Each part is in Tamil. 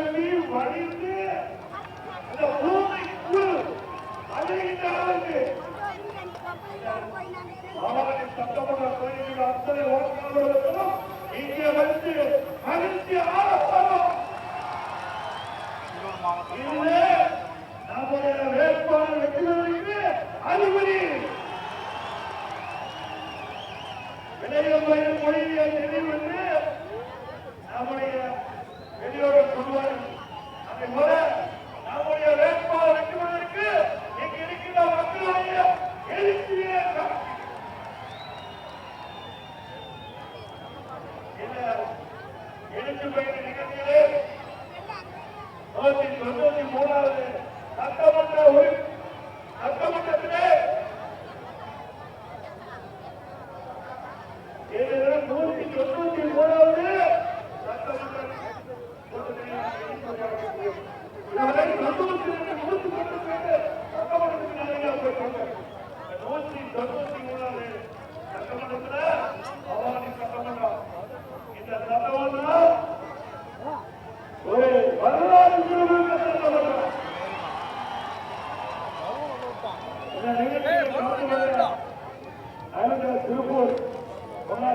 தண்ணி வடிந்து இந்த பூமிக்கு அழிகின்ற அளவுக்கு அவரின் சட்டமன்ற தொகுதியில் அத்தனை ஓட்டுநர்களுக்கும் இங்கே வந்து மகிழ்ச்சி ஆரம்பம். இதுவே நம்முடைய வேட்பாளர் வெற்றிகளுக்கு அறிகுறி. இளையம் வயது மொழியை தெரிவித்து நம்முடைய வெளியோடு சொல்வார்கள். அதை போல நம்முடைய வேட்பாளர் வெற்றிகளுக்கு இங்கு இருக்கின்ற மக்களுடைய எழுச்சியே எழுச்சி பயிர் நிகழ்ச்சியிலே 193வது சட்டமன்றத்திலே 193வது ஒரு வரலாறு திருப்பூர்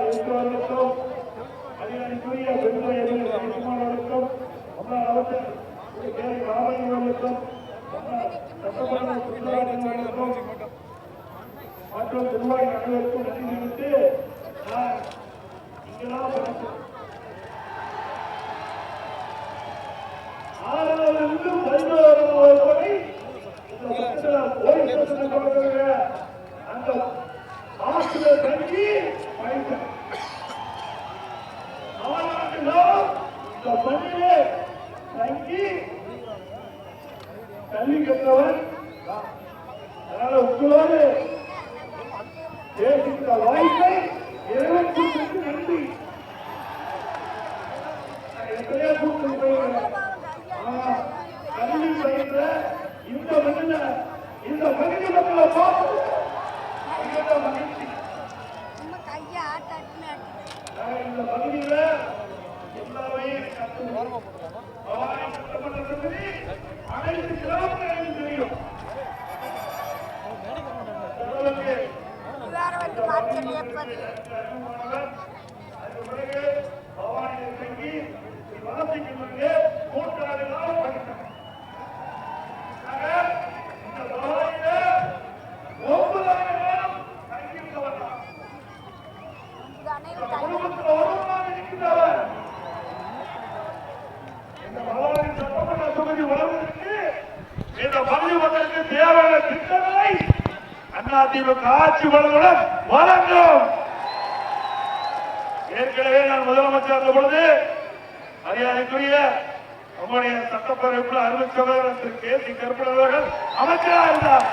எதிர்வர்களுக்கும் அதிகாரிக்குரிய பெண்களுக்கும் முன்னாள் அமைச்சர் ராமலிங்கர்களுக்கும் சட்டமன்ற மற்றும் நிர்வாகி அனைவருக்கும் நன்றி தெரிவித்து நான் இங்கெல்லாம் ஆறாவது 11வது வரை அந்த ஆசிரியர் தங்கி படித்தார். இந்த பணியிலே தங்கி கல்வி கற்றவர். அதனால உங்களோடு பேசுகிற வாய்ப்பை இறைவனுக்கு நன்றி. எத்தனையோ கூட்டு போயிருக்கிறேன். கல்வி பயின்ற இந்த மண்ணில் இந்த பகுதி மக்களை பார்த்து மகிழ்ச்சி. இந்த பகுதியில எல்லாமே அனைத்து கிராமங்களும் தெரியும். அதுக்கு பிறகு பவானி தங்கி வாசிக்கு கூட்டாளிகளால் படித்தார். இந்த பவானியில 9 நேரம் தங்கியிருந்தவர் குடும்பத்தில் ஒருவராக இருக்கின்றவர். இந்த பவானி சட்டமன்ற தொகுதி வளர்வதற்கு இந்த பகுதி மக்களுக்கு தேவையான திட்டங்களை அதிமுக ஆட்சி பலனுடன் வழங்கும். ஏற்கனவே நான் முதலமைச்சர் இருந்த பொழுது மரியாதைக்குரிய நம்முடைய சட்டப்பேரவைக்குள்ள அருமை சகோதரர் திரு கே.சி. கருப்பணன் அமைச்சராக இருந்தார்.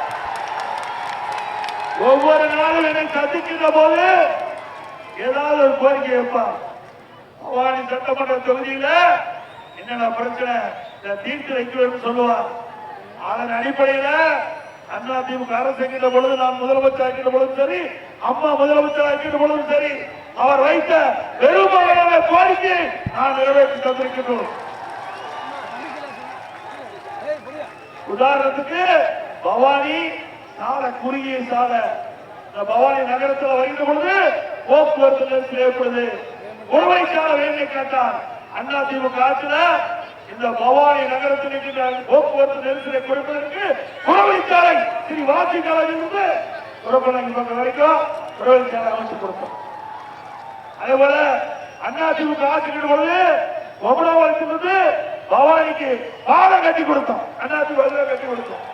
ஒவ்வொரு நாளும் என்னை சந்திக்கின்ற போது ஏதாவது ஒரு கோரிக்கை வைப்பார். பவானி சட்டமன்ற தொகுதியில என்னென்ன பிரச்சனை தீர்த்து வைக்க சொல்லுவார். அதன் அடிப்படையில அதிமுக அரசு இருக்கின்ற பொழுது, நான் முதலமைச்சர் இருக்கின்ற பொழுதும் சரி, அம்மா முதலமைச்சர் இருக்கின்ற பொழுதும் சரி, அவர் வைத்த பெரும்பாலான கோரிக்கையை நான் நிறைவேற்றி தந்திருக்கின்றோம். உதாரணத்துக்கு பவானி சாலை, குறுகிய சாலை, பவானி நகரத்தில் வருகின்ற பொழுது போக்குவரத்து நெரிசல் ஏற்படுது. ஒருவை சாலை வேண்டி கேட்டார். அதிமுக ஆட்சியில இந்த பவானி நகரத்தில் இருக்கின்ற போக்குவரத்து நெரிசலை குறைப்பதற்கு புறவழி சாலை ஸ்ரீ வாசிக்காலிருந்து புறப்பணி பக்கம் வரைக்கும் புறவழி சாலை அமைச்சு கொடுத்தோம். அதே போல அதிமுக ஆட்சிக்கிற பொழுது பொம்மனாவரத்திலிருந்து பவானிக்கு பாலம் கட்டி கொடுத்தோம். அதிமுக கட்டி கொடுத்தோம்.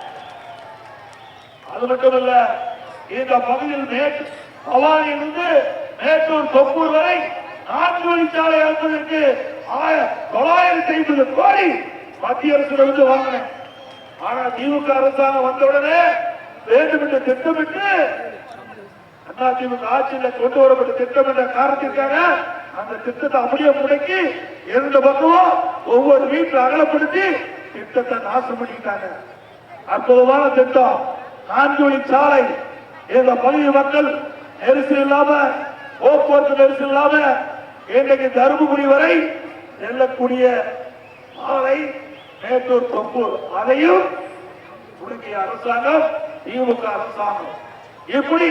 அது மட்டுமல்ல, இந்த பகுதியில் பவானியிலிருந்து மேட்டூர் தொப்பூர் வரை 4 வழிச்சாலை அமைப்பதற்கு 950 கோடி மத்திய அரசு வாங்கினேன். ஆனா திமுக அரசாங்கம் வந்தவுடனே வேண்டும் என்று திட்டமிட்டு அதிமுக ஆட்சியில் கொண்டு வரப்பட்ட திட்டம் என்ற காரணத்திற்காக அந்த திட்டத்தை அப்படியே முடக்கி 2 பக்கமும் ஒவ்வொரு வீட்டில் அகலப்படுத்தி திட்டத்தை நாசம் பண்ணிட்டாங்க. அற்புதமான திட்டம் 4 வழிச்சாலை. இந்த பகுதி மக்கள் நெரிசல் இல்லாம, போக்குவரத்து நெரிசல் இல்லாம இன்றைக்கு தருமபுரி வரை செல்லக்கூடிய ஆலை மேட்டூர் தொப்பூர் அதையும் முடுக்கிய அரசாங்கம் திமுக அரசாங்கம். எப்படி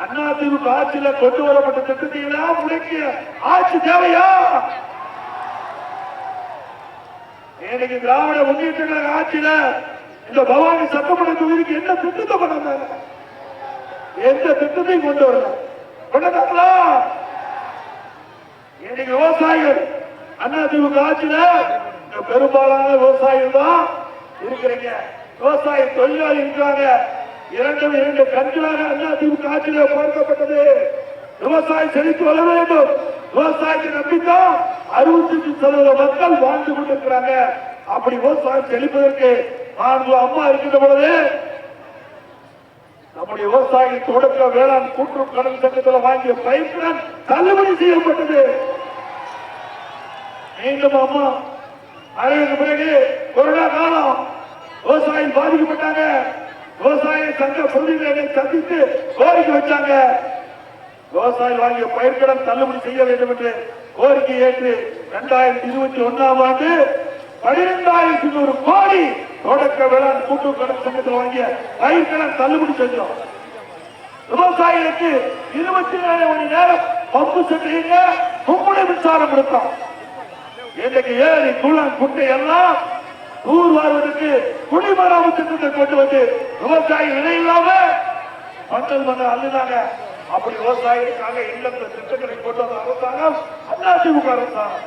அதிமுக ஆட்சியில கொண்டு வரப்பட்ட திட்டத்தை எல்லாம் முடுக்கிய ஆட்சி தேவையா? இன்னைக்கு திராவிட முன்னேற்ற கழக ஆட்சியில இந்த பவானி சட்டமன்ற தொகுதிக்கு என்ன திட்டத்தை பண்ணாங்க? எந்த திட்டத்தையும் கொண்டு வரல. கொண்டாங்களா? இன்னைக்கு விவசாயிகள் அதிமுக ஆட்சியில பெரும்பாலான விவசாயிகள் தான் இருக்கிறீங்க. விவசாய தொழிலாளி இருக்கிறாங்க. இரண்டு கண்களாக அதிமுக ஆட்சியில பார்க்கப்பட்டது. விவசாயம் செழித்து வளர வேண்டும். விவசாயத்தை நம்பித்தான் 65% மக்கள் வாழ்ந்து கொண்டிருக்கிறாங்க. அப்படி விவசாயம் செழிப்பதற்கு அம்மா இருக்கின்ற பொழுது நம்முடைய விவசாயிகள் தொடக்க வேளாண் கூட்டுறவு கடன் சங்கத்தில் வாங்கிய பயிர்கடன் தள்ளுபடி செய்யப்பட்டது. மீண்டும் அம்மா அறிவித்த பிறகு கொரோனா காலம் விவசாயம் பாதிக்கப்பட்டாங்க. விவசாய சங்க பிரதிநிதிகளை சந்தித்து கோரிக்கை வச்சாங்க. விவசாயம் வாங்கிய பயிர்கடன் தள்ளுபடி செய்ய வேண்டும் என்று கோரிக்கை ஏற்று 2021ஆம் ஆண்டு 12,100 கோடி தொடக்க வேளாண் கூட்டுறவு கடன் சங்கத்தில் வாங்கிய பயிர்கடன் தள்ளுபடி செஞ்சோம். விவசாயிகளுக்கு 24 மணி நேரம் பம்பு செட்டுங்க கும்புடை மின்சாரம் கொடுத்தோம். இன்றைக்கு ஏரி குளம் குட்டை எல்லாம் தூர் வாழ்வதற்கு குடிமராமத்து திட்டத்தை கொண்டு வந்து விவசாயி இணையில்லாம மக்கள் வந்து அள்ளினாங்க. அப்படி விவசாயிகளுக்காக இல்லத்தில் திட்டங்களை கொண்டு வந்த அரசாங்கம் அதிமுக அரசாங்கம்.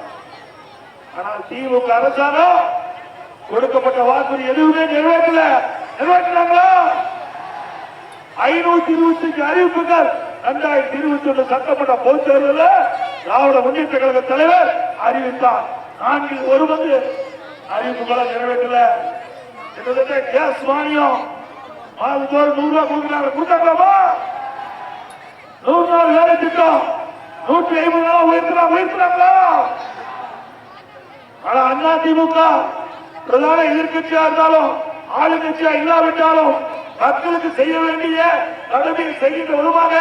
ஆனால் திமுக அரசாங்கம் கொடுக்கப்பட்ட வாக்குறுதி எதுவுமே நிறைவேற்றினாங்களா? 525 அறிவிப்புகள் 2021 சட்டமன்ற பொதுத் தேர்தலில் திராவிட முன்னேற்ற கழக தலைவர் அறிவித்தார். 4/1 அறிவிப்புகளை நிறைவேற்றல. கிட்டத்தட்ட கேஸ் மானியம் மாதத்தோடு 100 ரூபாய் கொடுக்கிறாங்க. கொடுத்தாங்களாமா? 100 நாள் வேலை திட்டம் 150 நாள் உயர்த்துறாங்களா? ஆனா அதிமுக பிரதான எதிர்கட்சியா இருந்தாலும் ஆளுங்கட்சியா இல்லாவிட்டாலும் மக்களுக்கு செய்ய வேண்டிய கடமையை செய்கின்ற விதமாக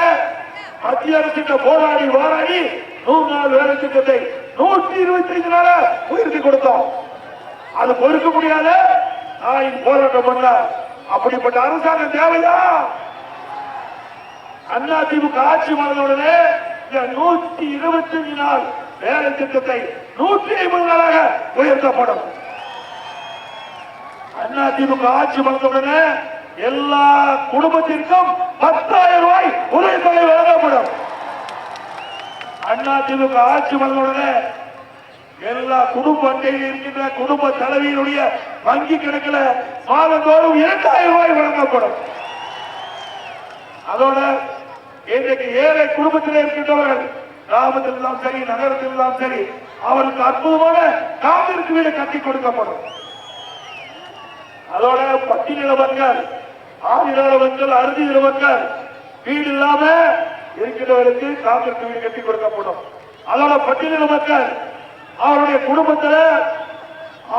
மத்திய அரசு போராடி வாராடி 100 நாள் வேலை திட்டத்தை 125 நாள உயர்த்தி கொடுத்தோம். அது பொறுக்க முடியாத போராட்டம் பண்ண. அப்படிப்பட்ட அரசாங்கம் தேவையா? அதிமுக ஆட்சி மனதுடனே 125 நாள் வேலை திட்டத்தை 150 நாளாக உயர்த்தப்படும். அதிமுக ஆட்சி மனதுடனே எல்லா குடும்பத்திற்கும் 10,000 ரூபாய் உதவித்தொகை வழங்கப்படும். அதிமுக ஆட்சி மனதுடனே எல்லா குடும்ப அட்டையில் இருக்கின்ற குடும்ப தலைவியினுடைய வங்கி கணக்கில் மாதந்தோறும் 2,000 ரூபாய் வழங்கப்படும். அதோட இன்றைக்கு ஏழை குடும்பத்தில் இருக்கின்றவர்கள் கிராமத்தில் எல்லாம் சரி நகரத்தில் எல்லாம் சரி அவருக்கு அற்புதமான காங்கிரஸ் வீடு கட்டி கொடுக்கப்படும். அதோட பட்டியல மக்கள் ஆதிராள மக்கள் அறுதியில மக்கள் வீடு இல்லாம இருக்கிறவருக்கு காங்கிரஸ் வீடு கட்டி கொடுக்கப்படும். அதோட பட்டியல மக்கள் அவருடைய குடும்பத்தில்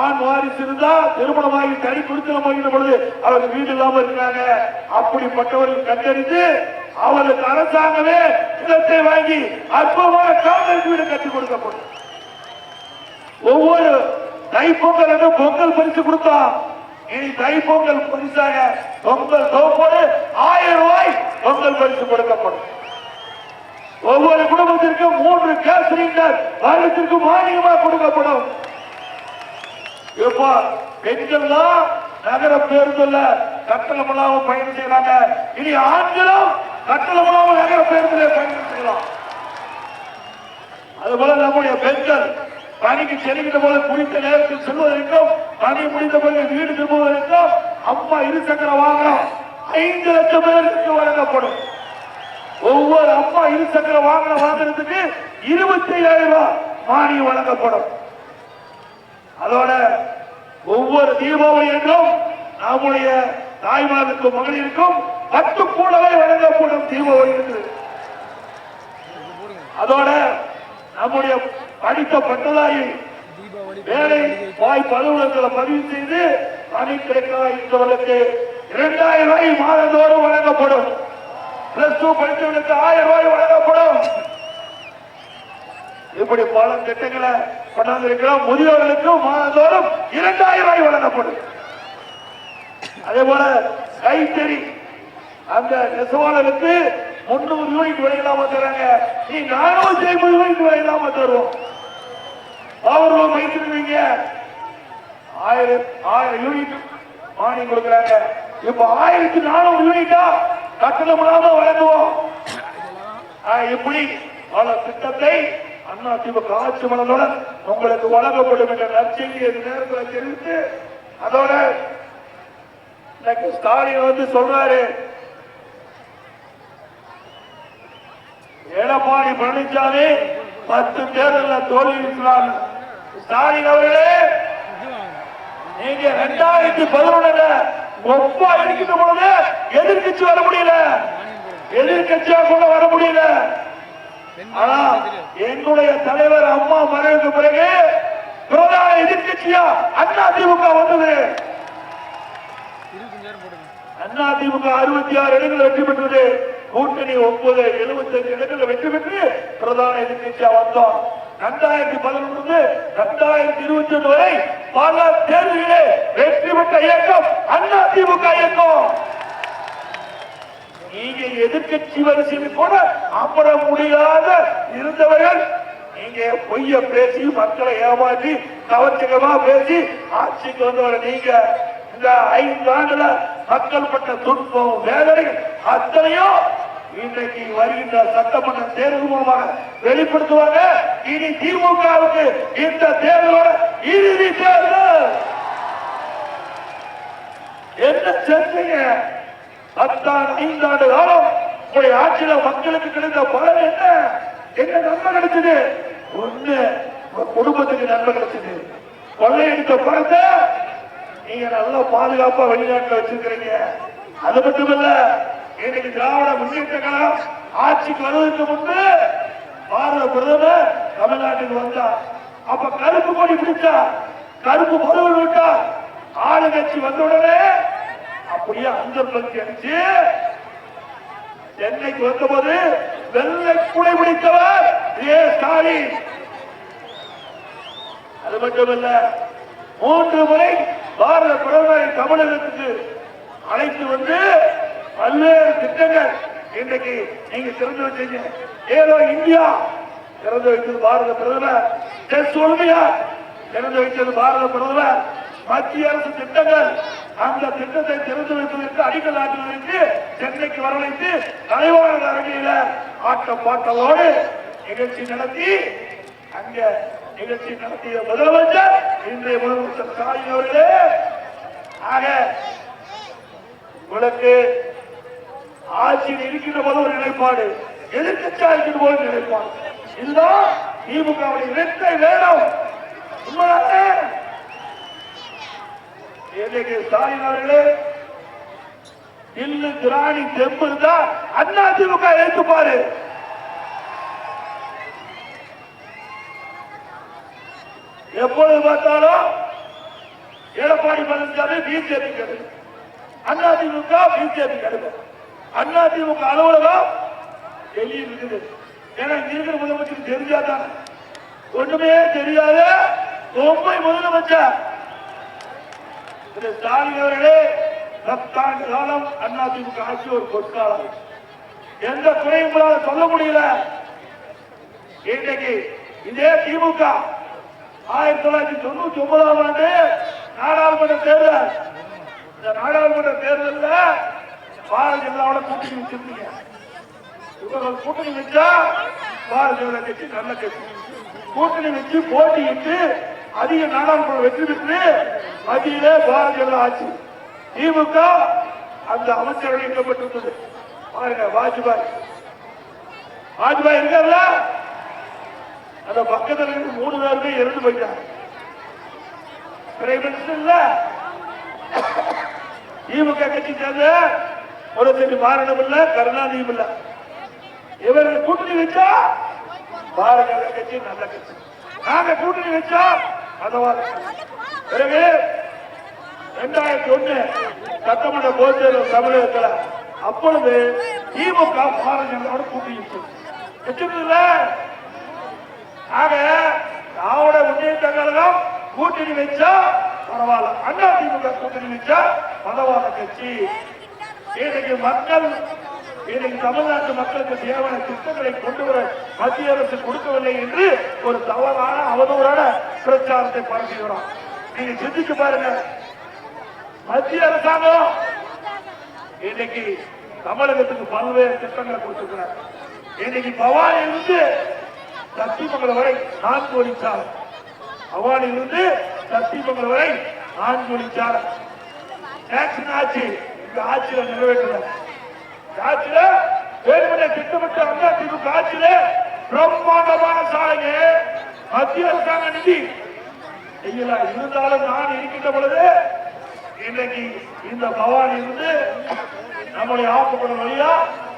ஆண் வாரிசு இருந்தா திருமணமாகி தனி குடித்தனம் போகின்ற பொழுது அவருக்கு வீடு இல்லாம இருக்கிறாங்க. அப்படிப்பட்டவர்கள் கண்டறிந்து அவர்களுக்கு அரசாங்கமே இடத்தை வாங்கி அற்புதமான காங்கிரஸ் வீடு கட்டி கொடுக்கப்படும். ஒவ்வொரு தைப்பொங்கல் பொங்கல் பரிசு கொடுத்தோம். இனி தைப்பொங்கல் பரிசாக பொங்கல் தொகுப்போடு 1000 ரூபாய் பொங்கல் பரிசு கொடுக்கப்படும். ஒவ்வொரு குடும்பத்திற்கும் 3 கேஸ் சிலிண்டர் வருடத்திற்கு மானியமாக கொடுக்கப்படும். பெண்கள் தான் நகர பேருந்துல கட்டணம் இல்லாமல் பயணம் செய்யறாங்க. இனி ஆண்களும் கட்டணம் இல்லாமல் நகர பேருந்திலே பயணம் செய்யலாம். அதுபோல நம்முடைய பெண்கள் பணிக்கு செல்கின்ற போது குறித்த நேரத்தில் செல்வதற்கும் பணி முடிந்த பிறகு வீடு திரும்புவதற்கும் அம்மா இருசக்கர வாகனம் 5 லட்சம் பேருக்கு வழங்கப்படும். ஒவ்வொரு அம்மா இருசக்கர வாகனம் வாங்குறதுக்கு 25,000 ரூபாய் மானியம் வழங்கப்படும். அதோட ஒவ்வொரு தீபாவளி என்றும் நம்முடைய தாய்மாருக்கும் மகளிருக்கும் 10 கூடவே வழங்கப்படும் தீபாவளி என்று. அதோட நம்முடைய படித்த பட்டதாரி வேலை வாய்ப்பு அலுவலகத்தில் பதிவு செய்து பணி கிடைக்காதவர்களுக்கு 2,000 ரூபாய் மாதந்தோறும் வழங்கப்படும். +2 படித்தவர்களுக்கு 1000 ரூபாய் வழங்கப்படும். இப்படி பல திட்டங்களை கொண்டாந்திருக்கிறோம். முதியோர்களுக்கு மாதந்தோறும் 2000 ரூபாய் வழங்கப்படும். அதே போல கைத்தறி அந்த நெசவாளருக்கு 300 யூனிட் விலையில்லாம தராங்க. நீ 450 யூனிட் விலையில்லாம தருவோம். அவர்களும் வைத்திருக்கீங்க 1000 யூனிட் மானியம் கொடுக்குறாங்க. இப்ப 1400 யூனிட்டா கட்டணம் இல்லாம வழங்குவோம். இப்படி பல திட்டத்தை அண்ணா திமுக ஆட்சி மனதுடன் உங்களுக்கு வழங்கப்படும் என்ற நற்செய்தி நேரத்தில் தெரிவித்து, அதோட ஸ்டாலின் சொல்றாரு, எடப்பாடி பழனிசாமி 10 தேர்தலில் தோல்வியுற்றார். ஸ்டாலின் அவர்களே, நீங்க 2011 ஒப்பா இருக்கின்ற பொழுது எதிர்கட்சி வர முடியல, எதிர்கட்சியா கூட வர முடியல. ஆனா எங்களுடைய தலைவர் அம்மா மறைவுக்கு பிறகு பிரதான எதிர்கட்சியா அண்ணா திமுக வந்தது. அண்ணா திமுக 66 இடங்கள் வெற்றி பெற்றது. கூட்டணி 9 75 இடங்கள் வெற்றி பெற்று பிரதான எதிர்கட்சியா வந்தோம். 2011 2021 வரை பல தேர்தலிலே வெற்றி பெற்ற இயக்கம் அண்ணா திமுக இயக்கம். நீங்க எதிர்கட்சி வரிசையில் கூட அமர முடியாத இருந்தவர்கள், நீங்க பொய்ய பேசி மக்களை ஏமாற்றி கவர்ச்சிகரமா பேசி ஆட்சிக்கு வந்தவரை நீங்க இந்த 5 ஆண்டுல மக்கள் பட்ட துன்பம் வேதனைகள் அத்தனையும் இன்றைக்கு வருகின்ற சட்டமன்ற தேர்தல் மூலமாக வெளிப்படுத்துவாங்க. இனி திமுகவுக்கு இந்த தேர்தலோட இறுதி தேர்தல். என்ன செஞ்சீங்க? 5 ஆண்டு காலம் உங்களுடைய ஆட்சியில மக்களுக்கு கிடைத்த பலன் என்ன? என்ன நன்மை கிடைச்சது? ஒண்ணு, குடும்பத்துக்கு நன்மை கிடைச்சது. கொள்ளையடித்த பணத்தை நீங்க நல்லா பாதுகாப்பா வெளிநாட்டில் வச்சிருக்கிறீங்க. அது மட்டுமல்ல, இன்னைக்கு திராவிட முன்னேற்ற கழகம் ஆட்சிக்கு வருவதற்கு முன்பு பாரத பிரதமர் தமிழ்நாட்டுக்கு வந்தார். அப்ப கருப்பு கொடி பிடிச்சா, கருப்பு பொருள் விட்டா, ஆளுங்கட்சி வந்த உடனே அப்படியே அந்த பகுதி அடிச்சு சென்னைக்கு வந்தபோது வெள்ளை குடை பிடித்தவர் ஸ்டாலின். அது மட்டுமல்ல, 3 முறை பாரத பிரதமரை தமிழகத்துக்கு அழைத்து வந்து பல்வேறு திட்டங்கள் இன்றைக்கு நீங்க திறந்து வச்சீங்க. ஏதோ இந்தியா திறந்து வைத்தது பாரத பிரதமர், திறந்து வைத்தது பாரத பிரதமர். மத்திய அரசு திட்டங்கள், அந்த திட்டத்தை திறந்து வைப்பதற்கு அடிக்கல் நாட்டுவதற்கு சென்னைக்கு வரவழைத்து தலைவாழர் அரங்கில ஆட்டம் பாட்டலோடு நிகழ்ச்சி நடத்தி, அங்க நிகழ்ச்சி நடத்திய முதலமைச்சர் இன்றைய முதலமைச்சர் ஸ்டாலின் அவர்களே. ஆக உங்களுக்கு ஆட்சியில் இருக்கின்ற போது ஒரு நிலைப்பாடு, எதிர்கட்சியா இருக்கின்ற போது நிலைப்பாடு, இதுதான் திமுகவுடைய வெற்றி வேணும். உண்மையானே இன்னைக்கு ஸ்டாலின் அவர்களே, இல்லு திராணி தெம்பு தான் அண்ணா திமுக ஏற்றுப்பாரு. எப்பொழுது பார்த்தாலும் எடப்பாடி பழனிசாமி பிஜேபி கிடையாது, அண்ணா திமுக பிஜேபி கிடையாது. அண்ணா திமுக அலுவலகம் டெல்லியில் இருக்குது. ஏன்னா இங்க இருக்கிற முதலமைச்சருக்கு தெரிஞ்சாதான், ஒண்ணுமே தெரியாத மும்பை முதலமைச்சர் ஸ்டாலின் அவர்களே, 10 ஆண்டு காலம் அண்ணா திமுக ஆட்சி ஒரு பொற்காலம். எந்த குறையும் சொல்ல முடியல. இன்றைக்கு இதே திமுக 1999ஆம் ஆண்டு நாடாளுமன்ற தேர்தல், இந்த நாடாளுமன்ற தேர்தலில் பாரதிய ஜனதாவோட கூட்டணி வச்சிருந்தீங்க. இவர்கள் கூட்டணி வச்சா பாரதிய ஜனதா கட்சி நல்ல கட்சி, கூட்டணி வச்சு போட்டியிட்டு அதிக நாடாளுமன்ற வெற்றி பெற்று மத்தியிலே பாரதிய ஜனதா ஆட்சி. திமுக அந்த அமைச்சர்கள் இயக்கப்பட்டிருந்தது. பாருங்க, வாஜ்பாய் இருக்கார்ல, அந்த பக்கத்தில் இருந்து 3 பேருமே இறந்து போயிட்டாங்க. பிரைம் மினிஸ்டர் இல்ல, திமுக கட்சி சேர்ந்த ஒரு சரி மாறணும் இல்ல, கருணாநிதியும் இல்ல. இவர்கள் கூட்டணி வச்சா பாரதிய ஜனதா கட்சி நல்ல கட்சி, நாங்க கூட்டணி வச்சா மதவாத. பிறகு 2001 சட்டமன்ற பொதுத் தேர்தல் தமிழகத்தில், அப்பொழுது திமுக பாரதிய ஜனதாவோட கூட்டணி வச்சிருக்கல. ஆக திராவிட முன்னேற்ற கழகம் கூட்டணி வச்சா பரவாயில்ல, அண்ணா திமுக கூட்டணி வச்சா மதவாத கட்சி. இன்னைக்கு மக்கள், இன்னைக்கு தமிழ்நாட்டு மக்களுக்கு தேவையான திட்டங்களை கொண்டு வர மத்திய அரசு கொடுக்கவில்லை என்று ஒரு தவறான அவதூறான பிரச்சாரத்தை பரப்புகிறோம். நீங்க சிந்திச்சு பாருங்க, மத்திய அரசாங்கம் இன்னைக்கு தமிழகத்துக்கு பல்வேறு திட்டங்களை கொடுத்திருக்கிறார். இன்னைக்கு பவானியிலிருந்து சத்தியமங்கலம் வரை 4 வழிச்சாலை, பவானியிலிருந்து சத்தியமங்கலம் வரை 4 வழிச்சாலை ஆட்சி இந்த ஆட்சியில நிறைவேற்ற ஆட்சியில வேறுபட்ட திட்டமிட்ட அண்ணா திமுக ஆட்சியில பிரம்மாண்டமான சாலைங்க மத்திய அரசாங்க நிதி செய்யல. இருந்தாலும் நான் இருக்கின்ற பொழுது இன்னைக்கு இந்த பவானியிலிருந்து நம்முடைய ஆக்கப்படும் வழியா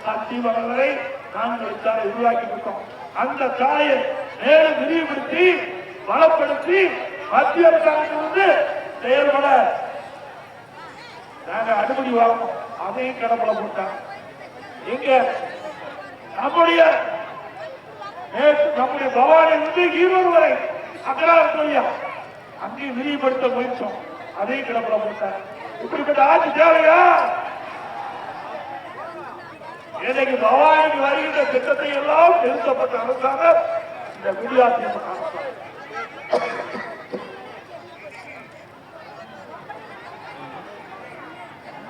சத்தியமங்கலம் வரை 4 வழிச்சாலை உருவாக்கி கொடுத்தோம். அந்த சாலையை மேலும் விரிவுபடுத்தி பலப்படுத்தி மத்திய அரசாங்கத்திலிருந்து செயல்பட நாங்க அனுமதி வாங்கணும். அதையும் கடப்பட போட்டாங்க. இங்க நம்முடைய பவானியிலிருந்து ஈரோடு வரை அக்கராயா அங்கேயும் விரிவுபடுத்த முயற்சோம். அதையும் கடப்பட போட்டாங்க. இப்படிப்பட்ட ஆட்சி தேவையா? இன்னைக்கு பவானிக்கு வருகின்ற திட்டத்தை எல்லாம் நிறுத்தப்பட்ட அரசாங்கம் இந்த விடியா திமுக அரசாங்கம்.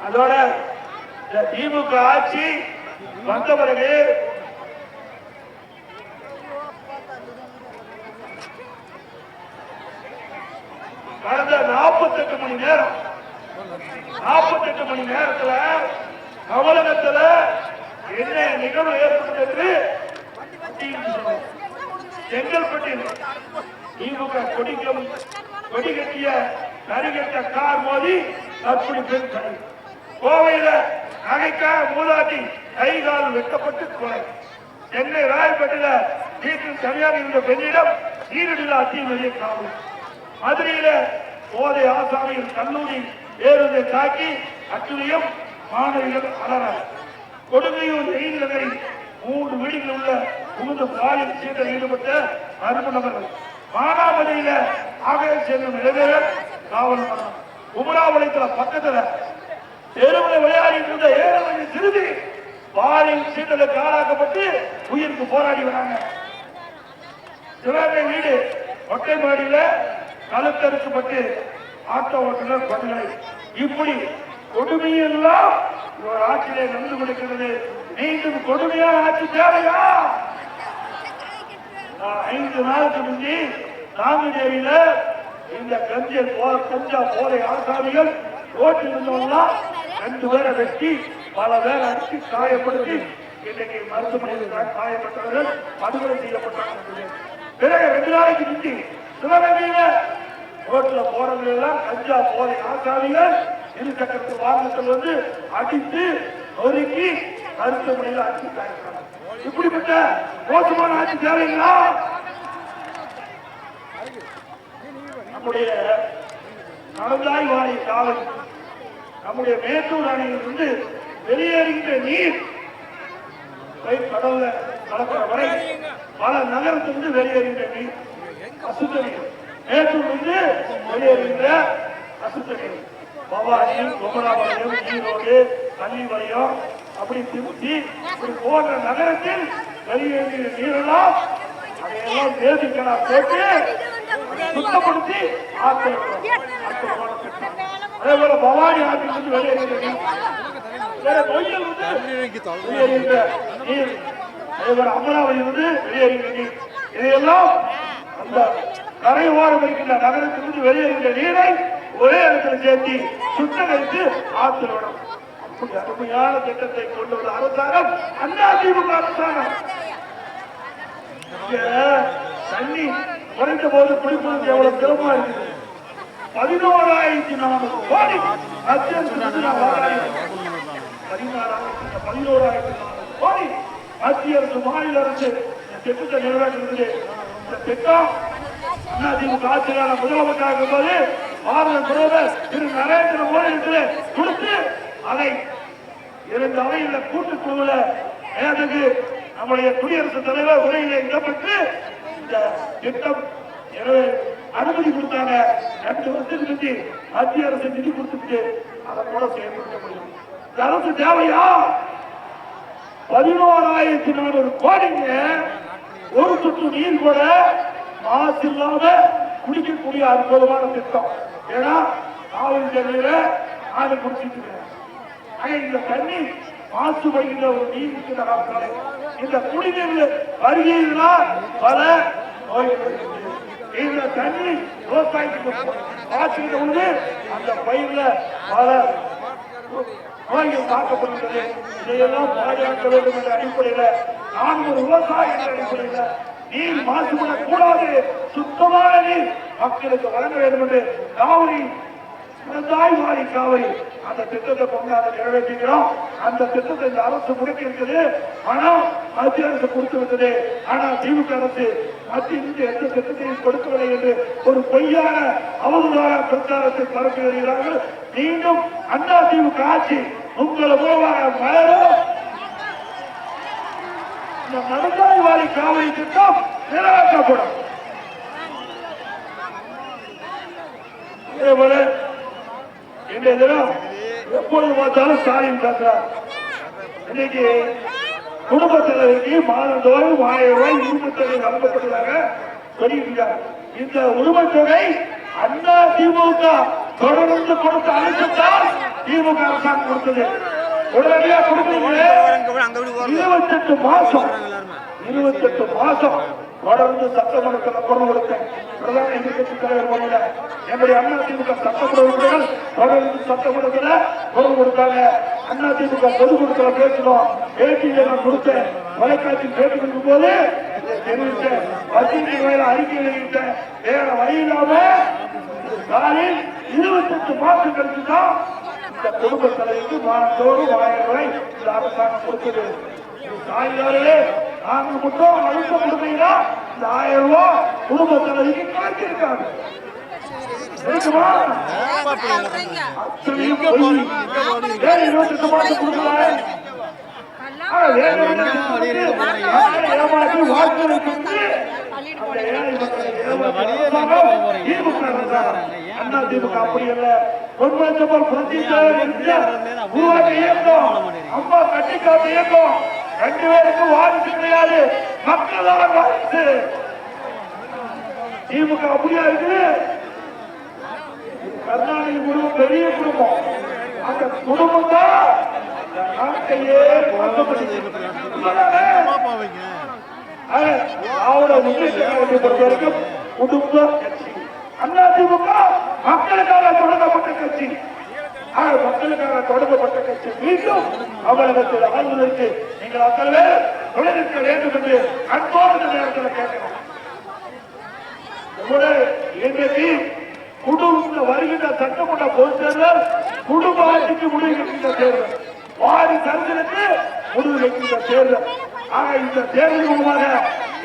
அதோட இந்த திமுக ஆட்சி வந்த பிறகு கடந்த 48 மணி நேரம் 48 மணி நேரத்தில் தமிழகத்தில் என்ன நிகழ்வு ஏற்பட்டது? செங்கல்பட்டில் திமுக கொடி கட்டிய கரிகட்ட கார் மோதி தற்கொலை பெண் கொலை. கோவையில நகைக்காக மூதாட்டி கை கால் வெட்டப்பட்டு கொலை. சென்னை ராயப்பேட்டையில வீட்டில் தனியாக இருந்த பெண்ணிடம் ஈரடில் அத்திய காவல். மதுரையில போதை ஆசாமியில் கல்லூரி பேருந்தை தாக்கி அச்சுரியம் மாணவிகள் அலற. கொடுங்கையூர் நகரில் 3 வீடுகளில் உள்ள புகுந்த பாலியல் சீட்டில் ஈடுபட்ட மர்ம நபர்கள். மானாமதியில ஆகைய செல்லும் இளைஞர்கள் காவல் மரணம். உமராபாளையத்தில் பக்கத்துல தெருவில் விளையாடிட்டு இருந்த 7 வயது சிறுமி பாலியல் சீட்டலுக்கு ஆளாக்கப்பட்டு உயிருக்கு போராடி வராங்க. சிவகங்கை வீடு ஒட்டை மாடியில கழுத்தறுக்கப்பட்டு ஆட்டோ ஓட்டுநர் படுகொலை. இப்படி கொடுமையெல்லாம் ஒரு ஆட்சியிலே நடந்து கொடுக்கிறது. மீண்டும் கொடுமையான ஆட்சி தேவையா? 5 நாளுக்கு முந்தி நாங்குநேரியில இந்த கஞ்சா போதை ஆசாமிகள் ரோட்டில் இருந்தவங்க 2 பேரை வெட்டி பல பேர் அடித்து காயப்படுத்தி இன்னைக்கு மருத்துவமனையில் காயப்பட்டவர்கள் படுகொலை செய்யப்பட்டார்கள். பிறகு 2 நாளைக்கு முந்தி சிவகங்கையில ரோட்டில் போறவங்க எல்லாம் கஞ்சா போதை ஆசாமிகள் இருசக்கரத்து வாகனத்தில் வந்து அடித்து நொறுக்கி மருத்துவமனையில் அடித்து காய்க்கிறாங்க. இப்படிப்பட்ட மோசமான ஆட்சி தேவைங்களா? நம்முடைய நடந்தாய் வாழை காவல், நம்முடைய மேட்டூர் அணையிலிருந்து வெளியேறுகின்ற நீர் கடல்ல கலக்கிற வரை பல நகரத்திலிருந்து வெளியேறுகின்ற நீர் அசுத்த நீர். மேட்டூரிலிருந்து வெளியேறுகின்ற அசுத்த நீர் பவானி, குமராபாளையம், ஈரோடு, கள்ளிவளையம், அப்படி திருச்சி, இப்படி போன்ற நகரத்தில் வெளியேறுகிற நீரெல்லாம் அதையெல்லாம் தேசிக்கலாம் போட்டு சுத்தப்படுத்தி ஆற்றல். அதே போல பவானி ஆற்றிலிருந்து வெளியேறுகிற நீர், நொய்யல் வந்து வெளியேறுகிற நீர், அதே போல அமராவதியிலிருந்து வெளியேறுகிற நீர், இதையெல்லாம் அந்த கரை ஓரம் இருக்கின்ற நகரத்திலிருந்து வெளியேறுகிற நீரை ஒரே இடத்துல சேர்த்து சுத்தகரித்து ஆற்றல் விடும். அருமையான திட்டத்தை கொண்டு வந்த அரசாங்கம் அண்ணா திமுக அரசாங்கம். தண்ணி குறைந்த போது குடிப்பதற்கு எவ்வளவு சிரமமா இருக்குது. 11,400 கோடி மத்திய அரசு மாநில அரசு திட்டத்தை நிறைவேற்றுகிறது. இந்த திட்டம் அதிமுக ஆட்சியான முதலமைச்சராக இருக்கும்போது பாரத பிரதமர் திரு நரேந்திர மோடி கொடுத்து அதை 2 அவையில் கூட்டுக்குழுவில் நம்முடைய குடியரசுத் தலைவர் உரையிலே இடம்பெற்று இந்த திட்டம் எனவே அனுமதி கொடுத்தாங்க. 2 வருஷத்துக்கு மத்திய அரசு நிதி கொடுத்துட்டு அதை கூட செயல்படுத்த முடியும். இந்த அரசு தேவையா? 11,400 கோடிங்க. ஒரு சொட்டு நீர் கூட மாசு இல்லாம குடிக்கக்கூடிய அற்புதமான திட்டம். ஏன்னா காவிரி தண்ணீர நாடு குடிச்சிட்டு இந்த தண்ணி மாசுபடுகின்ற ஒரு நீர் இருக்கின்ற காலத்தாலே இந்த குடிநீர் வருகையினால் பல நோய்கள். இந்த தண்ணி விவசாயத்துக்கு பாய்ச்சுகின்ற பொழுது அந்த பயிர்ல பல நோய்கள் தாக்கப்படுகிறது. இதையெல்லாம் பாதுகாக்க வேண்டும் என்ற அடிப்படையில் நான் ஒரு விவசாயி என்ற அடிப்படையில் நீர் மாசுபடக் கூடாது, சுத்தமான நீர் மக்களுக்கு வழங்க வேண்டும் என்று காவிரி தாய்வாரி காவிரி அந்த திட்டத்தை கொண்டாட நிறைவேற்றுகிறோம். அந்த திட்டத்தை இந்த அரசு முடக்கி இருக்குது. பணம் மத்திய அரசு கொடுத்து விட்டது. ஆனால் திமுக அரசு மத்திய எந்த திட்டத்தையும் கொடுக்கவில்லை என்று ஒரு பொய்யான அவதூறான பிரச்சாரத்தை பரப்பி வருகிறார்கள். மீண்டும் அண்ணா திமுக ஆட்சி உங்களை மூலமாக மலரும். இந்த நடுந்தாய்வாரி காவிரி திட்டம் நிறைவேற்றப்படும். இதேபோல இன்றைய தினம் எப்பொழுது பார்த்தாலும் ஸ்டாலின் பேசுறார். இன்னைக்கு குடும்ப தலைவருக்கு மாதந்தோறும் 1000 ரூபாய் உரிமைத்தொகை வழங்கப்பட்டதாக சொல்லியிருக்கிறார். இந்த உரிமைத்தொகை அண்ணா திமுக தொடர்ந்து கொடுத்த அழுத்தத்தால் திமுக அரசாங்கம் கொடுத்தது. உடனடியாக கொடுக்கிறீங்களே 28 மாசம் தொடர்ந்து சட்டமன்றத்தில் குரல் கொடுத்தேன். பிரதான எதிர்கட்சி தலைவர் போல என்னுடைய அண்ணா திமுக சட்டமன்ற உறுப்பினர்கள் தொடர்ந்து சட்டமன்றத்தில் குரல் கொடுத்தாங்க. அண்ணா திமுக பொதுக்கூட்டத்தில் பேசணும். பேட்டியில நான் கொடுத்தேன். தொலைக்காட்சியில் பேட்டி கொடுக்கும் போது தெரிவித்தேன். பத்திரிகை அறிக்கை வெளியிட்டேன். வேற வழி இல்லாம நாளில் 28 மாசம் கழிச்சுதான் இந்த குடும்ப தலைவருக்கு மாதந்தோறும் 1000 ரூபாய் இந்த அரசாங்கம் கொடுத்தது. தாய்தாரே நாங்க மட்டும் அழுத்த கொடுத்தீங்கன்னா இந்த 1000 ரூபாய் குடும்ப தலைவிக்கு கணக்கிருக்காங்க. 28 மாசம் கொடுக்கல. ஏமாற்றி வாக்குறுதி அண்ணா திமுக அப்படி அல்ல. பொன்மனச்சம்பல் உருவாக்க இயக்கம், அம்மா கட்டிக்காட்டு இயக்கம் 2 பேருக்கும் வாரிசு கிடையாது. மக்கள் தான் வாரிசு. திமுக அப்படியா இருக்கு. கருணாநிதி குடும்பம் பெரிய குடும்பம். அந்த குடும்பம் தான் நாட்டையே பொறுத்தவரைக்கும் குடும்ப கட்சி. அண்ணா திமுக மக்களுக்காக தொடங்கப்பட்ட கட்சி. மக்களுக்காக தொடங்கப்பட்ட கட்சி மீண்டும் தமிழகத்தில் ஆளுநருக்கு நீங்கள் அத்தனை பேர் தொழில்நுட்ப வேண்டும் என்று அன்போடு நேரத்தில் கேட்கணும். இன்றைக்கு குடும்ப வருகின்ற சட்டமன்ற பொதுத் தேர்தல் குடும்ப ஆட்சிக்கு முடிவு வைக்கின்ற தேர்தல், வாரி சரத்திற்கு முடிவு வைக்கின்ற தேர்தல். ஆக இந்த தேர்தல் மூலமாக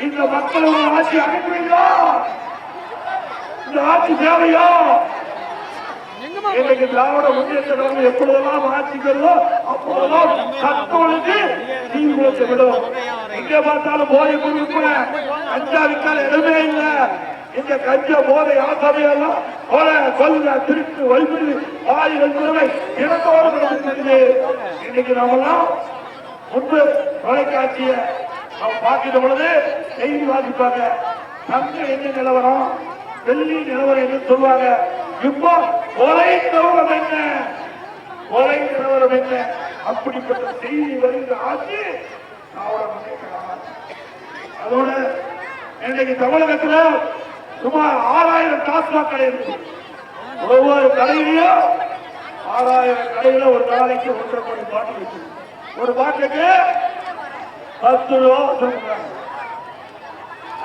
இந்த மக்களோட ஆட்சி அனுப்புவீங்களா? இந்த ஆட்சி தேவையா? இன்றைக்கு திராவிட முன்னேற்ற கழகம் எப்பொழுதெல்லாம் ஆட்சிக்கிறதோ அப்போதெல்லாம் சட்டங்களுக்கு தீ குளித்து விடும். எங்க பார்த்தாலும் போதை பொருள் கஞ்சாவிக்கால் இடமே இல்லை. இந்த கஞ்ச போதை ஆசாமியெல்லாம் கொலை கொல்ல திருட்டு வைப்பது ஆயுதம் திறமை இனத்தோடு நடந்துருக்குது. இன்னைக்கு நாமெல்லாம் முன்பு தொலைக்காட்சிய பார்க்கிற பொழுது செய்தி வாசிப்பாங்க. தங்க என்ன நிலவரம், வெள்ளி நிலவரம் என்று சொல்லுவாங்க. இப்போ கொலை நிலவரம் என்ன, கொலை நிலவரம் என்ன, அப்படிப்பட்ட செய்தி வருகிற ஆட்சி அதோட இன்னைக்கு தமிழகத்தில் சுமார் 6000 டாஸ்மாக் கடை இருக்கு. ஒவ்வொரு கடையிலையும் 6000 கடையில ஒரு நாளைக்கு 1.5 கோடி பாட்டில் இருக்கு. ஒரு பாட்டிலுக்கு 10 ரூபா வசூல்.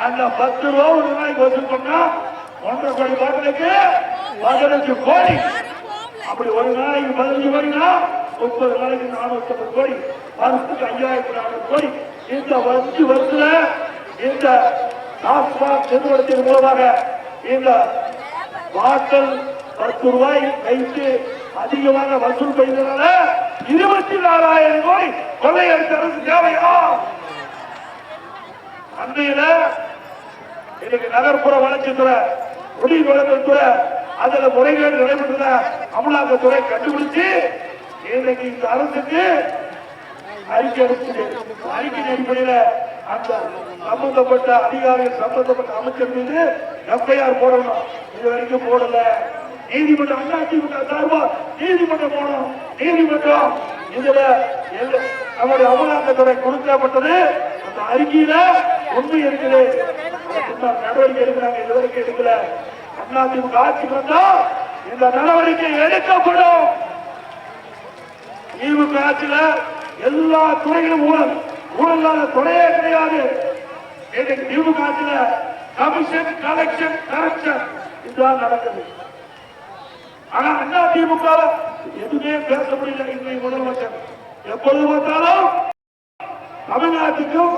அந்த 10 ரூபா ஒரு நாளைக்கு வசூல் பண்ணா 1.5 கோடி பாட்டிலுக்கு 15 கோடி. அப்படி ஒரு நாளைக்கு 15 கோடினா 30 நாளைக்கு 450 கோடி, வருஷத்துக்கு 5400 கோடி. இந்த 5 வருஷத்துல இந்த டாஸ்மாக் நிறுவனத்தின் மூலமாக இந்த பாட்டில் 10 ரூபாய் வைத்து அதிகமாக வசூல் செய்ததால 24,000 கோடி கொள்ளையடித்த அரசு தேவையா? அன்றையில இன்னைக்கு நகர்ப்புற வளர்ச்சித்துறை, குடிவளத்துறை, அதுல முறைகேடு நடைபெற்ற அமலாக்கத்துறை கண்டுபிடிச்சு இன்னைக்கு இந்த அரசுக்கு அறிக்கை அளிச்சது. அறிக்கையின் அடிப்படையில் அந்த சம்பந்தப்பட்ட அதிகாரிகள், சம்பந்தப்பட்ட அமைச்சர் மீது எஃப்ஐஆர் போடணும். இது வரைக்கும் போடல. நீதிமன்றம், அதிமுக சார்பா நீதிமன்றம் போனோம். நீதிமன்றம் இதுல நம்முடைய அமலாக்கத்துறை கொடுக்கப்பட்டது. அந்த அறிக்கையில உண்மை இருக்குது, நடவடிக்கை எடுக்கிறாங்க. இதுவரைக்கும் எடுக்கல. அதிமுக ஆட்சிக்கு வந்தா இந்த நடவடிக்கை எடுக்கப்படும். திமுக ஆட்சியில எல்லா துறையிலும் ஊழல், ஊழலாத துறையே கிடையாது. இன்னைக்கு திமுக ஆட்சியில கமிஷன், கலெக்ஷன், கரப்ஷன் இதுதான் நடக்குது. ஆனா அண்ணா திமுக எதுவுமே பேச முடியல. இன்றைய முதலமைச்சர் எப்பொழுது பார்த்தாலும் தமிழ்நாட்டுக்கும்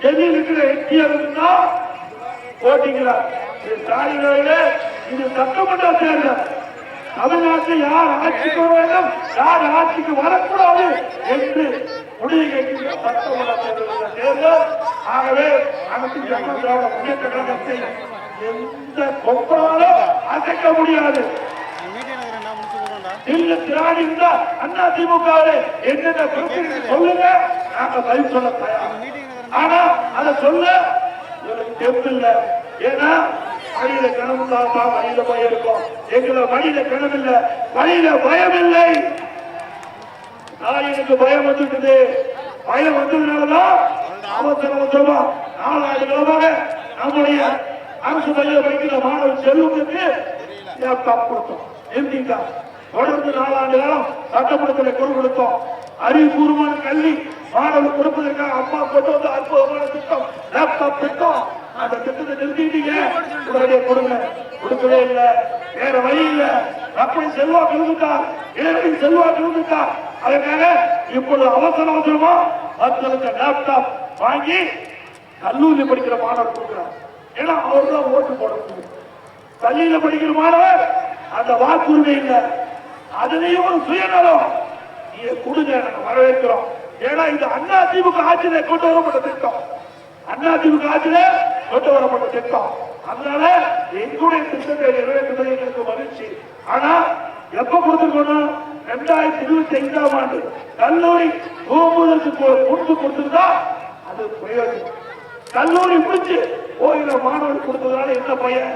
டெல்லியில் இருக்கிற என்டிஆர் தான் போட்டிக்கிறார். இது சட்டமன்ற தேர்தல். தமிழ்நாட்டில் யார் ஆட்சிக்கு வர வேண்டும், யார் ஆட்சிக்கு வரக்கூடாது என்று முடிவு கேட்கின்ற சட்டமன்ற தேர்தல். ஆகவே அனைத்து ஜனதா திராவிட முன்னேற்ற கழகத்தை எந்த கொம்பனாலும் அசைக்க முடியாது. திராணி இருந்தா அண்ணா திமுக என்னென்ன பிரச்சனை சொல்லுங்க, நாங்க பதில் சொல்ல தயார். ஆனா அதை சொல்ல தெம்பு இல்லை. ஏன்னா வழியில கனவு தான், வழியில பயம் இருக்கும். எங்களை வழியில கனவு இல்லை, வழியில பயம் இல்லை. எனக்கு பயம் வந்துட்டது. பயம் வந்ததுனாலதான் அவசரமா 4 ஆண்டு காலமாக நம்முடைய அரசு பள்ளியில் படிக்கிற மாணவ செல்வங்களுக்கு லேப்டாப் கொடுத்தோம். எம்டிக்கா தொடர்ந்து 4 ஆண்டு காலம் சட்டமன்றத்தில் குரல் கொடுத்தோம். அறிவுபூர்வமான கல்வி மாணவர்கள் கொடுப்பதற்காக அம்மா கொண்டு வந்து அற்புதமான திட்டம், லேப்டாப் திட்டம். அந்த திட்டத்தை நிறுத்திட்டீங்க, உடனடியே கொடுங்க. கொடுக்கவே இல்லை, வேற வழி இல்லை. அப்படி செல்வாக்கு இருந்துட்டார், இளைஞரி செல்வாக்கு இருந்துட்டார். அதுக்காக இப்பொழுது அவசரமா 10 லட்சம் லேப்டாப் வாங்கி கல்லூரியில் படிக்கிற மாணவர் கொடுக்கிறார். ஏன்னா அவர் தான் ஓட்டு போட முடியும். பள்ளியில படிக்கிற மாணவர் அந்த வாக்குரிமை இல்லை. அதுலயும் ஒரு சுயநலம். நீங்க கொடுங்க, நாங்க வரவேற்கிறோம். ஏன்னா இது அண்ணா திமுக ஆட்சியில கொண்டு வரப்பட்ட திட்டம், அண்ணா திமுக ஆட்சியில கொண்டு வரப்பட்ட திட்டம். அதனால எங்களுடைய திட்டத்தை நிறைவேற்றுவது எங்களுக்கு மகிழ்ச்சி. ஆனா எப்ப கொடுத்துருக்கணும்? 2025ஆம் ஆண்டு கல்லூரி போகுவதற்கு முன்பு கொடுத்திருந்தா அது பிரயோஜனம். கல்லூரி முடிச்சு போகிற மாணவர் கொடுத்ததுனால என்ன பையன்?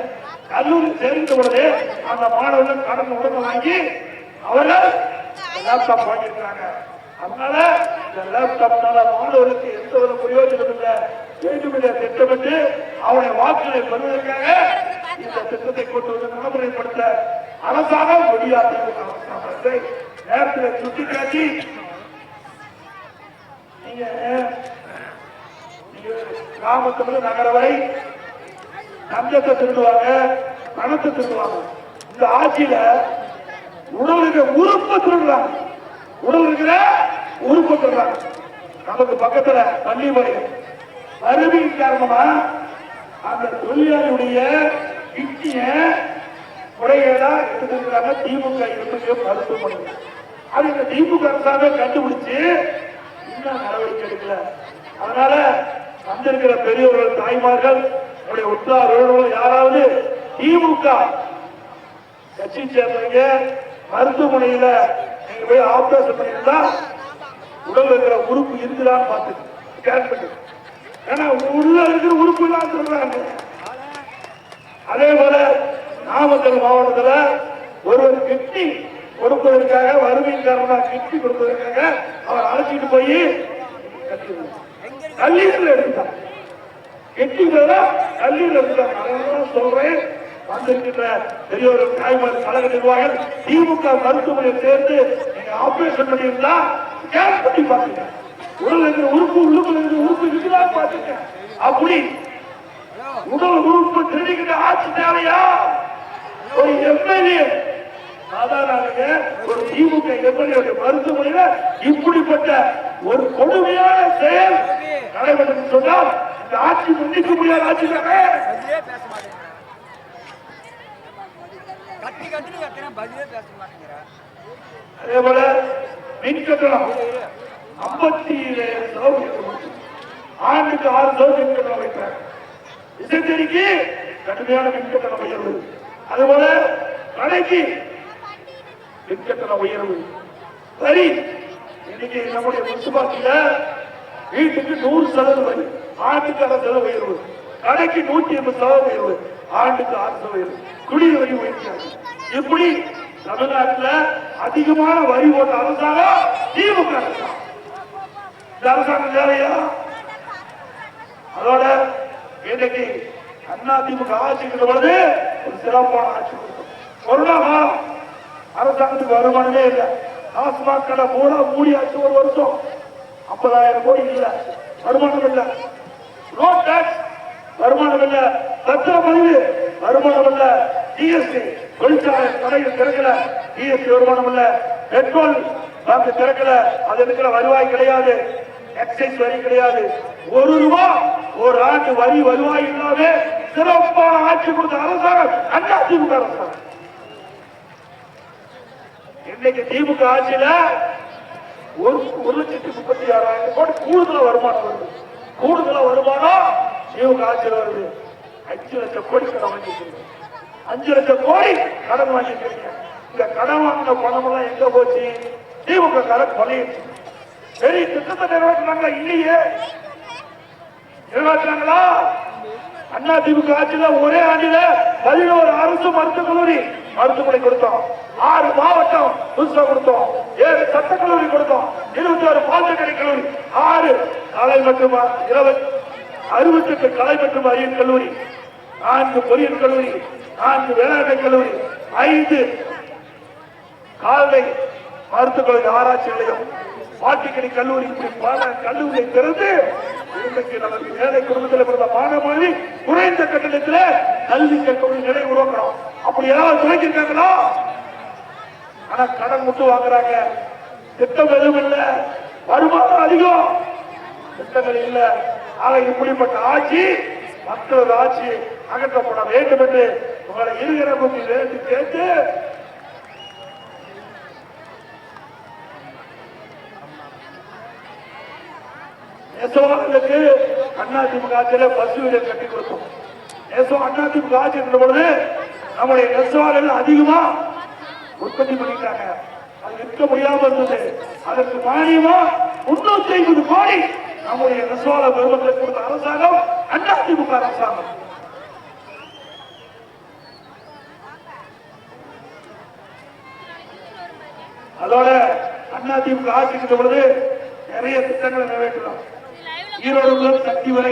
கல்லூரி சேர்ந்த உடனே அந்த மாணவர்கள் கடன் உடனே வாங்கி அவர்கள் லேப்டாப் வாங்கியிருக்காங்க. அதனால இந்த லேப்டாப்னால மாணவர்களுக்கு எந்த ஒரு பிரயோஜனம் இல்லை. வேண்டுமென்ற திட்டமிட்டு அவருடைய வாக்குகளை பெறுவதற்காக இந்த திட்டத்தை கொண்டு வந்து நடைமுறைப்படுத்த அரசாங்கம் முடியாது. அரசாங்கத்தை நேரத்தில் சுட்டிக்காட்டி நீங்க கிராமத்துல நகர வரை லஞ்சத்தை திருடுவாங்க, பணத்தை திருடுவாங்க. இந்த ஆட்சியில உடல் இருக்கிற உறுப்பை திருடுறாங்க, உடல் இருக்கிற உறுப்பை திருடுறாங்க. நமக்கு பக்கத்துல பள்ளி வரையும் வறுமையின் காரணமா அந்த தொழிலாளியுடைய கிட்னிய முறைகேடா எடுத்துக்கிறாங்க. திமுக இருந்துக்கு மருத்துவமனை அது இந்த திமுக அரசாங்கம் கண்டுபிடிச்சு இன்னும் நடவடிக்கை எடுக்கல. அதனால வந்திருக்கிற பெரியவர்கள், தாய்மார்கள், உற்றார்கள் யாராவது திமுக கட்சி சேர்ந்தவங்க மருத்துவமனையில நீங்க போய் ஆபரேஷன் பண்ணிருந்தா உடல் இருக்கிற உறுப்பு இருக்குதான்னு பார்த்து ஸ்கேன் பண்ணி, ஏன்னா உள்ள இருக்கிற உறுப்பு எல்லாம் சொல்றாங்க. அதே போல நாமக்கல் மாவட்டத்தில் ஒருவர் கிட்னி கொடுப்பதற்காக, வறுமையின் காரணமாக கிட்னி கொடுப்பதற்காக அவர் அழைச்சிட்டு போய் கல்லீரல் எடுத்தார். கிட்னில கல்லீரல் எடுத்தார். அதனால சொல்றேன், வந்திருக்கின்ற பெரியோர், தாய்மார், கழக நிர்வாகிகள் திமுக மருத்துவமனையை சேர்ந்து நீங்க ஆபரேஷன் பண்ணியிருந்தா ஸ்கேன் பண்ணி பாருங்க. உடல் இருக்கிற உறுப்பு, உள்ளுக்குள்ள இருக்கிற உறுப்பு இருக்குதான் பாத்துங்க. அப்படி உடல் உறுப்பு தெரிவிக்கிற ஆட்சி தேவையா? ஒரு எம்எல்ஏ சாதாரண ஒரு திமுக எம்எல்ஏ மருத்துவமனையில இப்படிப்பட்ட ஒரு கொடுமையான செயல் நடைபெற்று சொன்னால் இந்த ஆட்சி மன்னிக்க முடியாத ஆட்சி தானே. அதே போல மின் கட்டணம் 57,000 ஆண்டுக்கு 6 சதவீதம் வைத்தார். விசைத்தறிக்கு கடுமையான மின்கட்டண உயர்வு, அதுபோல கடைக்கு மின்கட்டண உயர்வு, வரி இன்னைக்கு நம்முடைய முனிசிபாலிட்டியில வீட்டுக்கு 100% வரி, ஆண்டுக்கு 6% உயர்வு, கடைக்கு 180% உயர்வு, ஆண்டுக்கு 6% உயர்வு, குடிநீர் வரி உயர்த்தியாங்க. இப்படி தமிழ்நாட்டில் அதிகமான வரி போட்ட அரசாங்கம் திமுக அரசாங்கம். இந்த அரசாங்கம் தேவையா? அதோட இன்னைக்கு அண்ணா திமுக ஆட்சிக்கிற பொழுது ஒரு சிறப்பான ஆட்சி கொடுத்தோம். கொரோனா காலம் அரசாங்கத்துக்கு வருமானமே இல்லை. டாஸ்மாக் கடை பூரா மூடியாச்சு. ஒரு வருஷம் 50,000 கோடி இல்ல, வருமானம் இல்ல. ரோட் டாக்ஸ் வருமானம் இல்ல, பத்திரப்பதிவு வருமானம் இல்ல, ஜிஎஸ்டி தொழிற்சாலை கடைகள் திறக்கல, ஜிஎஸ்டி வருமானம் இல்ல, பெட்ரோல் பங்க் திறக்கல, அது இருக்கிற வருவாய் கிடையாது, எக்ஸைஸ் வரி கிடையாது. ₹1 ஒரு ஆண்டு வரி வருவாய் இல்லாம சிறப்பான ஆட்சி கொடுத்த அரசாங்கம் அண்ணா திமுக அரசாங்கம். இன்னைக்கு திமுக ஆட்சியில 1,36,000 கோடி கூடுதல வருமானம் வருது. கூடுதல வருமானம் திமுக ஆட்சியில் வருது. 5 லட்சம் கோடி கடன் வாங்கிட்டு 5 லட்சம் கோடி கடன் வாங்கிக்கிறீங்க. இந்த கடன் வாங்கின பணம் எல்லாம் எங்க போச்சு? திமுக கடன் கொள்ளையிடுச்சு. பெரிய திட்டத்தை நிறைவேற்றினாங்களா? இல்லையே. நிறைவேற்றினாங்களா? அண்ணா திமுக ஆட்சியில ஒரே ஆண்டில 11 அரசு மருத்துவக் கல்லூரி மருத்துவமனை கொடுத்தோம், 6 மாவட்டம் புதுசா கொடுத்தோம், 7 சட்டக்கல்லூரி கொடுத்தோம், 21 பாலிடெக்னிக் கல்லூரி, 6 கலை மற்றும் 68 கலை மற்றும் அறிவியல் கல்லூரி, 4 பொறியியல் கல்லூரி, 4 வேளாண்மை கல்லூரி, 5 கால்நடை மருத்துவக் கல்லூரி ஆராய்ச்சி நிலையம், பாலிடெக்னிக் கல்லூரி, இப்படி பல கல்லூரியை திறந்து இன்றைக்கு நமக்கு ஏழை குடும்பத்தில் பிறந்த மாணவர்களை குறைந்த கட்டணத்தில் கல்வி கற்கக்கூடிய நிலை உருவாக்குறோம். அப்படி ஏதாவது துணைச்சிருக்காங்களா? ஆனா கடன் மட்டும் வாங்குறாங்க. திட்டம் எதுவும் இல்லை, வருமானம் அதிகம், திட்டங்கள் இல்ல. ஆக இப்படிப்பட்ட ஆட்சி, மக்களது ஆட்சி அகற்றப்பட வேண்டும் என்று உங்களை இருக்கிற வேண்டி கேட்டு நெசவாளர்களுக்கு அதிமுக ஆட்சியில பசு வீடு கட்டி கொடுத்தோம். அதிமுக ஆட்சி இருந்த பொழுது நம்முடைய நெசவாளர்கள் அதிகமா உற்பத்தி பண்ணிட்டாங்க. அது விற்க முடியாம இருந்தது. அதற்கு மானியமா 350 கோடி நம்முடைய நெசவாளர் பெருமக்களுக்கு கொடுத்த அரசாங்கம் அதிமுக அரசாங்கம். அதோட அதிமுக ஆட்சி இருந்த பொழுது நிறைய திட்டங்களை நிறைவேற்றலாம். ஈரோடு முதல் சக்தி வரை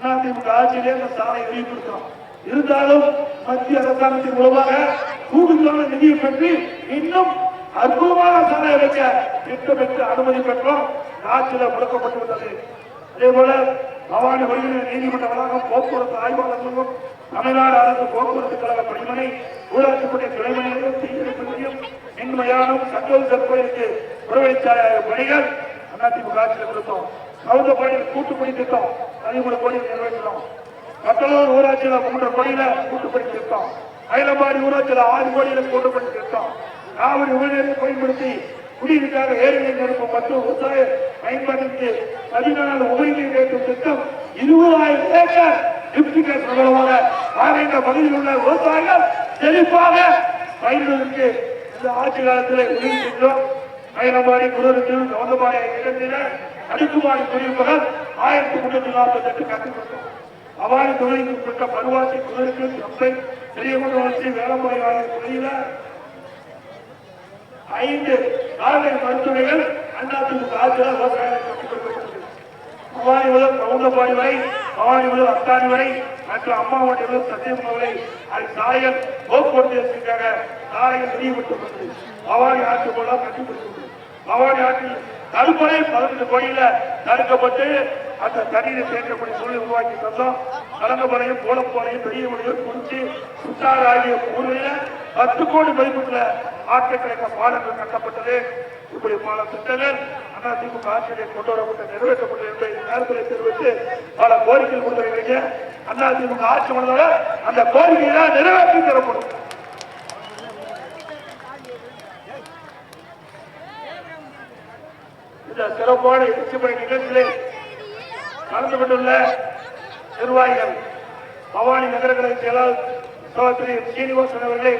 அதிமுக ஆட்சியிலே அந்த சாலை அறிவித்திருக்கிறோம். இருந்தாலும் மத்திய அரசாங்கத்தின் மூலமாக கூடுதலான நிதியை பெற்று இன்னும் அற்புதமான சாலை அமைக்க திட்டமிட்டு அனுமதி பெற்றோம். ஆட்சியில் முடக்கப்பட்டுவிட்டது. அதே போல பவானி ஒருங்கிணைந்த நீதிமன்ற வளாகம், போக்குவரத்து ஆய்வாளர்களும், தமிழ்நாடு அரசு போக்குவரத்து கழக பணிமனை, ஊராட்சிப்படை துணைமனை நிலையம், தீயணைப்பு நிலையம், மின்மயானம், சட்டோல் கோயிலுக்கு புறவழிச்சாலை பணிகள் அதிமுக ஆட்சியில் கொடுத்தோம். கவுந்தபாடியில் கூட்டுப்பணி திட்டம் 13 கோடி நிறைவேற்றோம். கட்டலூர் ஊராட்சியில் 3 கோடியில கூட்டுப்பணி திட்டம், மயிலம்பாடி ஊராட்சியில் 6 கோடியில கூட்டுப்பணி திட்டம், காவிரி உபநீரை பயன்படுத்தி குடிநீருக்காக ஏரிநீர் நிரப்பும் மற்றும் விவசாய பயன்பாட்டிற்கு 14 உபநீர் ஏற்றும் திட்டம், 20,000 ஏக்கர் டிப்டிகேஷன் மூலமாக ஆரண்ட பகுதியில் உள்ள விவசாயிகள் செழிப்பாக பயிர்களுக்கு இந்த ஆட்சி காலத்தில் உதவி சென்றோம். மயிலம்பாடி, குடூருக்கு, கவுந்தபாடி இடத்தில அடுக்குமாடி குடியிருப்புகள் 1348 கட்டிக் கொடுத்தோம். அவாரி தொழிலுக்கு உட்பட்ட பருவாசி, குடூருக்கு, கம்பை, பெரியகுண்ட வளர்ச்சி, வேளம்பாடி ஆகிய பகுதியில 5 கால்நடை மருத்துவர்கள் அதிமுக ஆட்சியில் விவசாயிகள் கட்டிக் கொடுக்கப்பட்டது. பவானி முதல் கவுந்தபாடி வரை, பவானி முதல் அத்தானி வரை மற்றும் அம்மாவட்டி முதல் சத்தியமங்கலம் வரை அது சாலைகள் போக்குவரத்துக்காக சாலைகள் விரிவுபடுத்தப்பட்டது. பவானி ஆற்று போல கட்டிப்பிடிக்கப்பட்டது. பவானி ஆற்றில் தடுப்பணை 18 கோடியில தடுக்கப்பட்டு அந்த தண்ணீரை சேர்க்கக்கூடிய சூழலை உருவாக்கி தந்தோம். கலங்கபாளையம், போலப்பாளையம், பெரியமலையூர், குறிச்சி, சுத்தாறு ஆகிய ஊர்களில் 10 கோடி மதிப்புள்ள ஆற்றுக்கிழக்க பாலங்கள் கட்டப்பட்டது. இப்படி பல திட்டங்கள் அதிமுக ஆட்சியிலே கொண்டு வரப்பட்டு நிறைவேற்றப்பட்டது என்பதை நேரத்தில் தெரிவித்து பல கோரிக்கைகள் கொடுத்திருக்கீங்க. அதிமுக ஆட்சி வந்ததால அந்த கோரிக்கையெல்லாம் நிறைவேற்றி தரப்படும். இந்த சிறப்பான எழுச்சி பணி நிகழ்ச்சியிலே கலந்து கொண்டுள்ள நிர்வாகிகள் பவானி நகர கழக செயலாளர் சகோதரி சீனிவாசன் அவர்களை